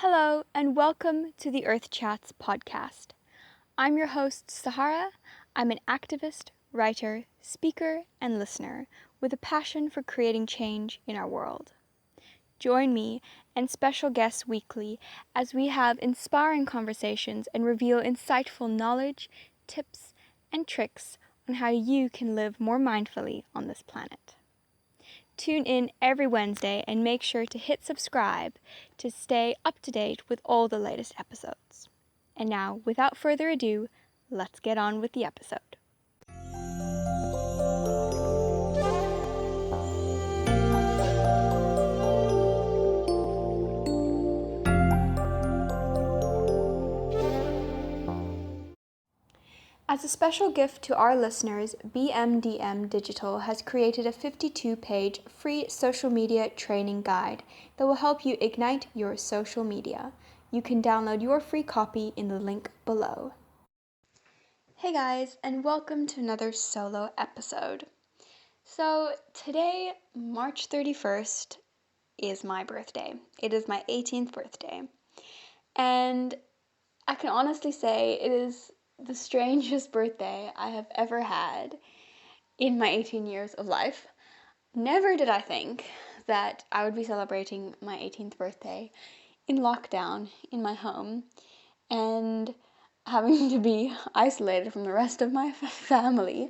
Hello, and welcome to the Earth Chats podcast. I'm your host, Sahara. I'm an activist, writer, speaker, and listener with a passion for creating change in our world. Join me and special guests weekly as we have inspiring conversations and reveal insightful knowledge, tips, and tricks on how you can live more mindfully on this planet. Tune in every Wednesday and make sure to hit subscribe to stay up to date with all the latest episodes. And now, without further ado, let's get on with the episode. As a special gift to our listeners, BMDM Digital has created a 52-page free social media training guide that will help you ignite your social media. You can download your free copy in the link below. Hey guys, and welcome to another solo episode. So today, March 31st, is my birthday. It is my 18th birthday. And I can honestly say it is the strangest birthday I have ever had in my 18 years of life. Never did I think that I would be celebrating my 18th birthday in lockdown in my home and having to be isolated from the rest of my family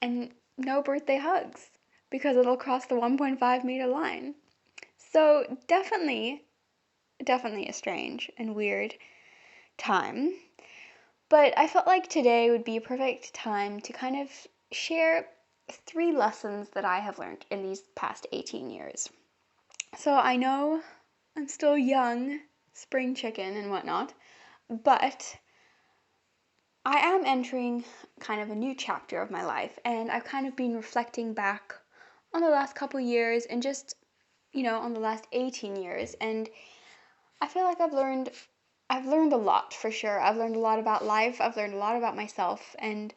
and no birthday hugs because it'll cross the 1.5 meter line. So definitely a strange and weird time. But I felt like today would be a perfect time to kind of share 3 lessons that I have learned in these past 18 years. So I know I'm still young, spring chicken and whatnot, but I am entering kind of a new chapter of my life, and I've kind of been reflecting back on the last couple years and just, on the last 18 years, and I feel like I've learned a lot for sure. I've learned a lot about life, I've learned a lot about myself, and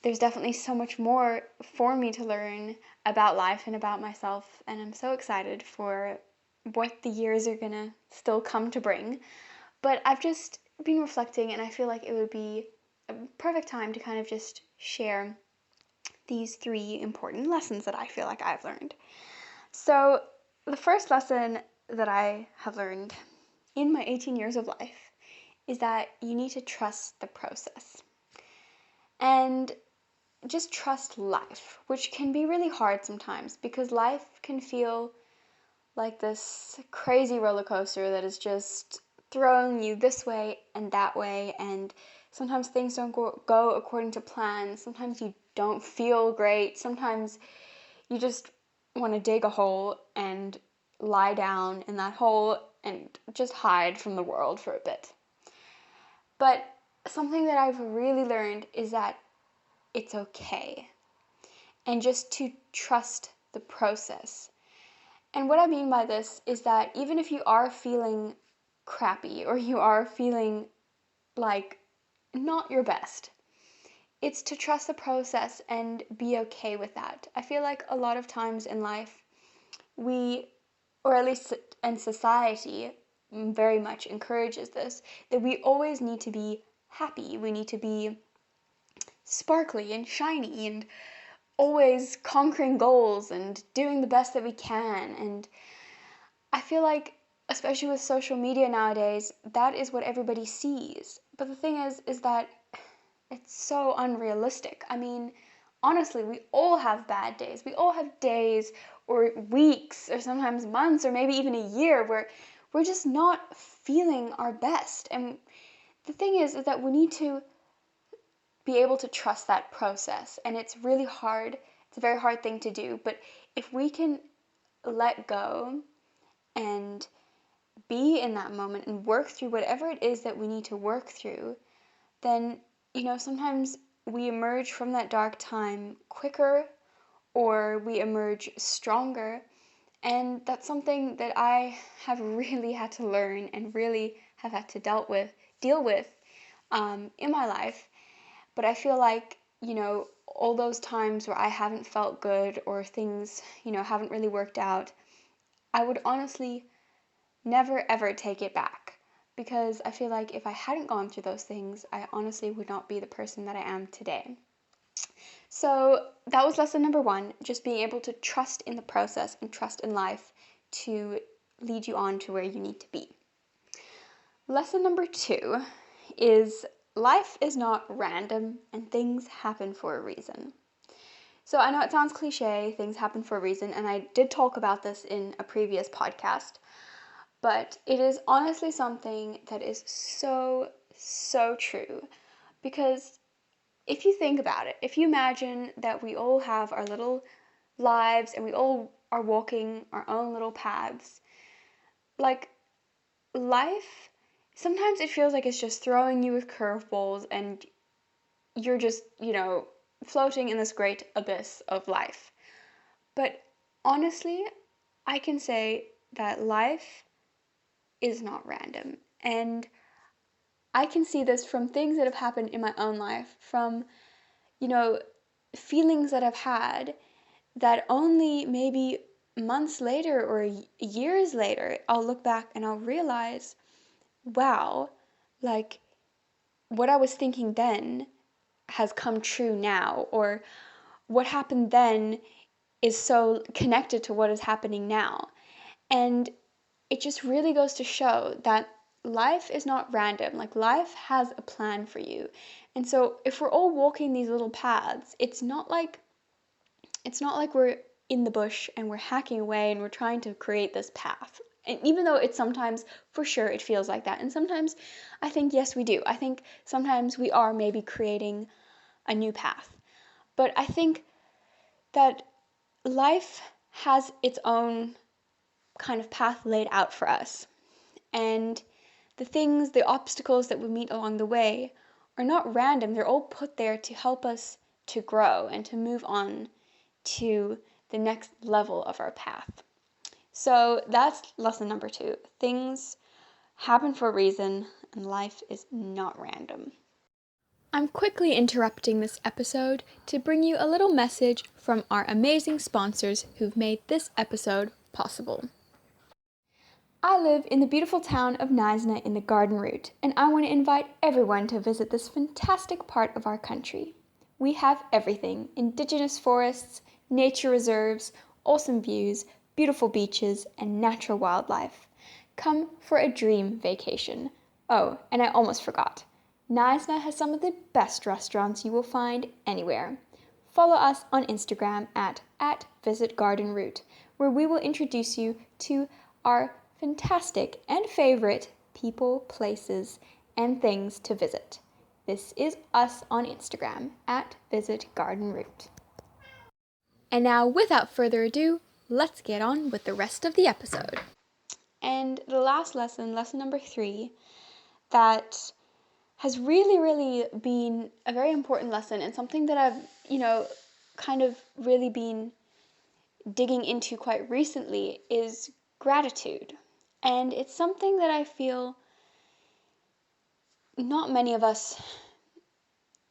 there's definitely so much more for me to learn about life and about myself, and I'm so excited for what the years are gonna still come to bring. But I've just been reflecting, and I feel like it would be a perfect time to kind of just share these 3 important lessons that I feel like I've learned. So the first lesson that I have learned in my 18 years of life is that you need to trust the process. And just trust life, which can be really hard sometimes because life can feel like this crazy roller coaster that is just throwing you this way and that way, and sometimes things don't go according to plan. Sometimes you don't feel great. Sometimes you just want to dig a hole and lie down in that hole and just hide from the world for a bit. But something that I've really learned is that it's okay, and just to trust the process. And what I mean by this is that even if you are feeling crappy or you are feeling like not your best, it's to trust the process and be okay with that. I feel like a lot of times in life, or at least in society, very much encourages this, that we always need to be happy. We need to be sparkly and shiny and always conquering goals and doing the best that we can. And I feel like, especially with social media nowadays, that is what everybody sees. But the thing is that it's so unrealistic. I mean, honestly, we all have bad days. We all have days or weeks or sometimes months or maybe even a year where we're just not feeling our best. And the thing is that we need to be able to trust that process. And it's really hard. It's a very hard thing to do. But if we can let go and be in that moment and work through whatever it is that we need to work through, then, sometimes we emerge from that dark time quicker, or we emerge stronger. And that's something that I have really had to learn and really have had to deal with in my life. But I feel like, all those times where I haven't felt good or things, haven't really worked out, I would honestly never ever take it back, because I feel like if I hadn't gone through those things, I honestly would not be the person that I am today. So that was lesson number 1, just being able to trust in the process and trust in life to lead you on to where you need to be. Lesson number 2 is life is not random and things happen for a reason. So I know it sounds cliche, things happen for a reason, and I did talk about this in a previous podcast, but it is honestly something that is so, so true. Because if you think about it, if you imagine that we all have our little lives and we all are walking our own little paths, like life, sometimes it feels like it's just throwing you with curveballs and you're just, floating in this great abyss of life. But honestly, I can say that life is not random. And I can see this from things that have happened in my own life, from, feelings that I've had that only maybe months later or years later, I'll look back and I'll realize, wow, like what I was thinking then has come true now, or what happened then is so connected to what is happening now. And it just really goes to show that life is not random. Like life has a plan for you. And so if we're all walking these little paths, it's not like we're in the bush and we're hacking away and we're trying to create this path. And even though it's sometimes, for sure, it feels like that. And sometimes I think, yes, we do. I think sometimes we are maybe creating a new path. But I think that life has its own kind of path laid out for us. And the obstacles that we meet along the way are not random. They're all put there to help us to grow and to move on to the next level of our path. So that's lesson number 2. Things happen for a reason, and life is not random. I'm quickly interrupting this episode to bring you a little message from our amazing sponsors who've made this episode possible. I live in the beautiful town of Naisna in the Garden Route, and I want to invite everyone to visit this fantastic part of our country. We have everything: indigenous forests, nature reserves, awesome views, beautiful beaches, and natural wildlife. Come for a dream vacation. Oh, and I almost forgot. Naisna has some of the best restaurants you will find anywhere. Follow us on Instagram at @visitgardenroute, where we will introduce you to our fantastic and favorite people, places, and things to visit. This is us on Instagram at @visitgardenroute. And now, without further ado, let's get on with the rest of the episode. And the last lesson, lesson number 3, that has really, really been a very important lesson and something that I've, kind of really been digging into quite recently, is gratitude. And it's something that I feel not many of us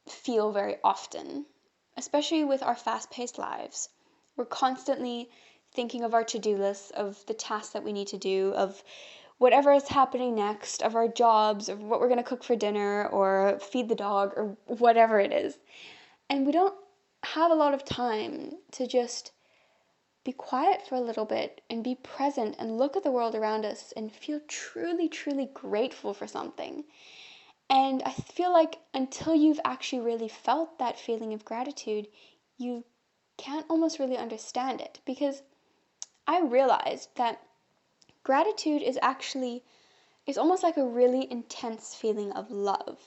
feel very often, especially with our fast-paced lives. We're constantly thinking of our to-do lists, of the tasks that we need to do, of whatever is happening next, of our jobs, of what we're going to cook for dinner or feed the dog or whatever it is. And we don't have a lot of time to just be quiet for a little bit and be present and look at the world around us and feel truly, truly grateful for something. And I feel like until you've actually really felt that feeling of gratitude, you can't almost really understand it. Because I realized that gratitude is almost like a really intense feeling of love.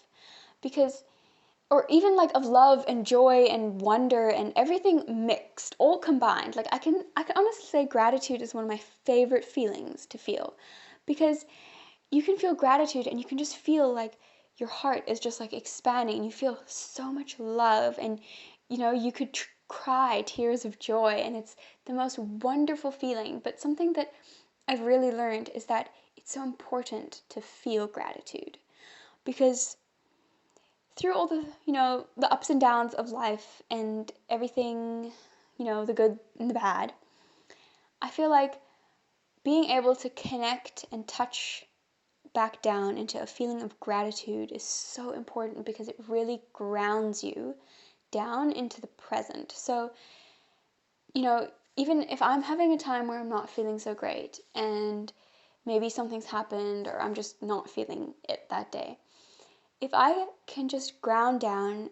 Or even like of love and joy and wonder and everything mixed, all combined. Like I can honestly say gratitude is one of my favorite feelings to feel, because you can feel gratitude and you can just feel like your heart is just like expanding and you feel so much love, and you could cry tears of joy, and it's the most wonderful feeling. But something that I've really learned is that it's so important to feel gratitude, because through all the ups and downs of life and everything, the good and the bad, I feel like being able to connect and touch back down into a feeling of gratitude is so important because it really grounds you down into the present. So, even if I'm having a time where I'm not feeling so great and maybe something's happened or I'm just not feeling it that day, if I can just ground down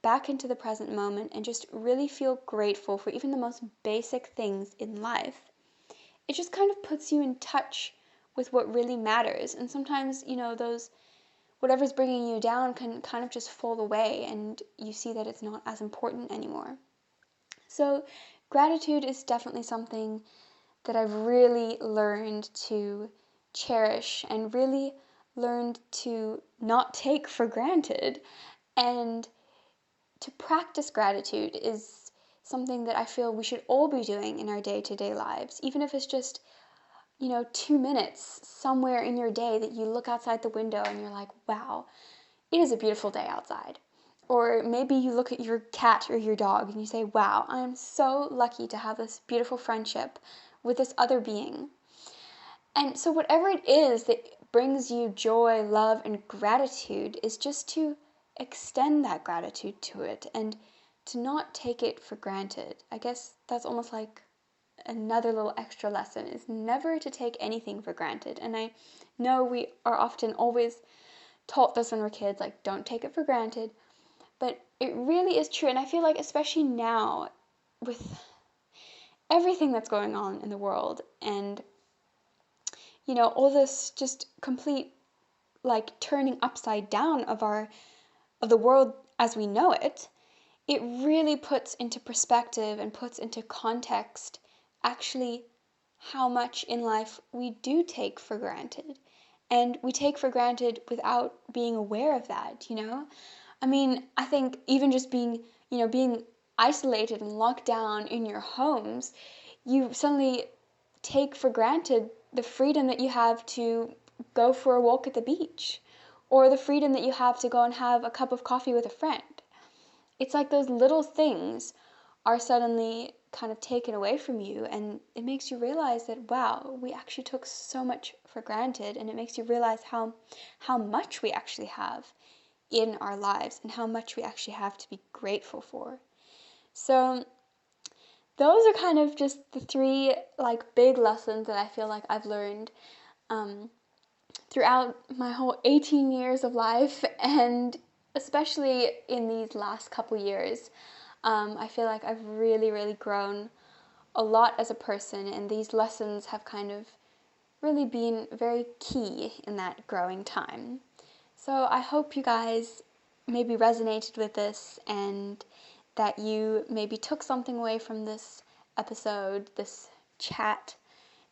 back into the present moment and just really feel grateful for even the most basic things in life, it just kind of puts you in touch with what really matters. And sometimes, those whatever's bringing you down can kind of just fall away and you see that it's not as important anymore. So gratitude is definitely something that I've really learned to cherish and really learned to not take for granted. And to practice gratitude is something that I feel we should all be doing in our day-to-day lives, even if it's just 2 minutes somewhere in your day that you look outside the window and you're like, wow, it is a beautiful day outside. Or maybe you look at your cat or your dog and you say, wow, I am so lucky to have this beautiful friendship with this other being. And so whatever it is that brings you joy, love, and gratitude is just to extend that gratitude to it and to not take it for granted. I guess that's almost like another little extra lesson, is never to take anything for granted. And I know we are often always taught this when we're kids, like, don't take it for granted, but it really is true. And I feel like especially now with everything that's going on in the world and all this just complete like turning upside down of the world as we know it, it really puts into perspective and puts into context actually how much in life we do take for granted. And we take for granted without being aware of that, I mean, I think even just being isolated and locked down in your homes, you suddenly take for granted the freedom that you have to go for a walk at the beach, or the freedom that you have to go and have a cup of coffee with a friend. It's like those little things are suddenly kind of taken away from you, and it makes you realize that, wow, we actually took so much for granted, and it makes you realize how much we actually have in our lives and how much we actually have to be grateful for. So those are kind of just the 3 like big lessons that I feel like I've learned throughout my whole 18 years of life, and especially in these last couple years. I feel like I've really, really grown a lot as a person, and these lessons have kind of really been very key in that growing time. So I hope you guys maybe resonated with this and that you maybe took something away from this episode, this chat,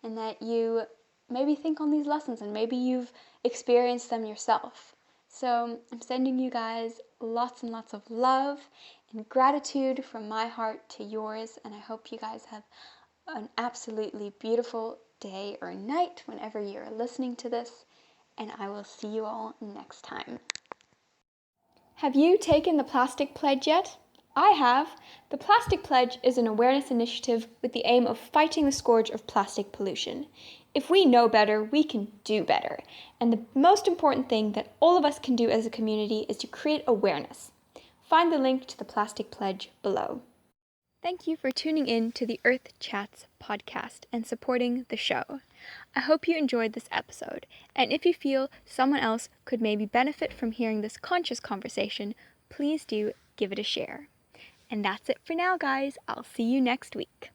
and that you maybe think on these lessons and maybe you've experienced them yourself. So I'm sending you guys lots and lots of love and gratitude from my heart to yours, and I hope you guys have an absolutely beautiful day or night whenever you're listening to this, and I will see you all next time. Have you taken the Plastic Pledge yet? I have. The Plastic Pledge is an awareness initiative with the aim of fighting the scourge of plastic pollution. If we know better, we can do better. And the most important thing that all of us can do as a community is to create awareness. Find the link to the Plastic Pledge below. Thank you for tuning in to the Earth Chats podcast and supporting the show. I hope you enjoyed this episode, and if you feel someone else could maybe benefit from hearing this conscious conversation, please do give it a share. And that's it for now, guys. I'll see you next week.